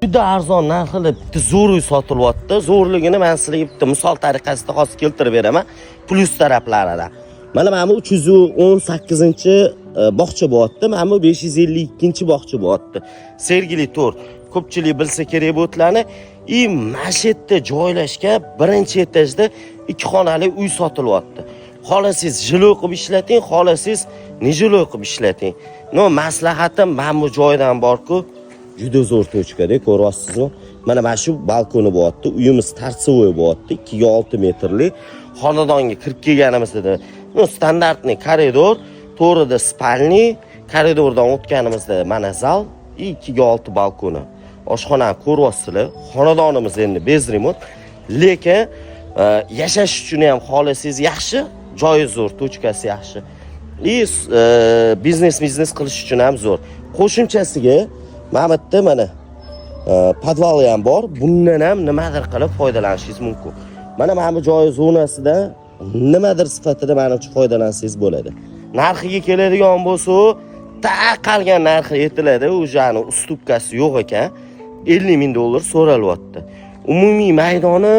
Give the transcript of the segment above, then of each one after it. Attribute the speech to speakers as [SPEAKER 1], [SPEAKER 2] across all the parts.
[SPEAKER 1] juda arzon narxida bitta zo'r uy sotilyapti. Zo'rligini men sizlarga bitta misol tariqasida hozir keltirib beraman. Plus taraflaridan. Mana bu 318-bog'cha bo'lyapti. Mana bu 552-bog'cha bo'lyapti. Sergeli to'r. Ko'pchilik bilsa kerak bu o'tlarni. Masjidda joylashgan birinchi etajda 2 xonali uy sotilyapti. Xohlasangiz jilo qilib ishlating, xohlasangiz nijilo qilib ishlating. Maslahatim mana bu joydan borku, juda zo'r tochkada, ko'ryapsizmi? Mana shu balkoni bo'lyapti. Uyimiz tartsovoy bo'lyapti, 2 ga 6 metrlik. Xonadonga kirib kelganimizda standartniy koridor, to'rida spalni, koridordan o'tganimizda mana zal, 2 ga 6 balkoni. Oshxonani ko'ryapsizlar. Xonadonimiz endi bez remont, lekin yashash uchun ham xohlasangiz yaxshi, joyi zo'r, tochkasi yaxshi. Biznes qilish uchun ham zo'r. Qo'shimchasiga mana bitta mana podvali ham bor. Bundan ham nimadir qilib foydalanishingiz mumkin. Mana bu joy zonasida nimadir sifatida menimcha foydalansangiz bo'ladi. Narxiga keladigan bo'lsa, taqalgan narxi aytiladi, o'jani ustupkasi yo'q ekan. $50,000 so'ralyapti. Umumiy maydoni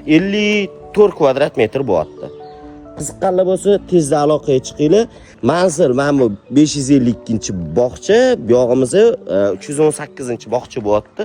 [SPEAKER 1] 54 kvadrat metr bo'lyapti. Qiziqqanlar bo'lsa, tezda aloqaga chiqinglar. Manzil mana bu 552-bog'cha, bu yog'imiz 318-bog'cha bo'lyapti.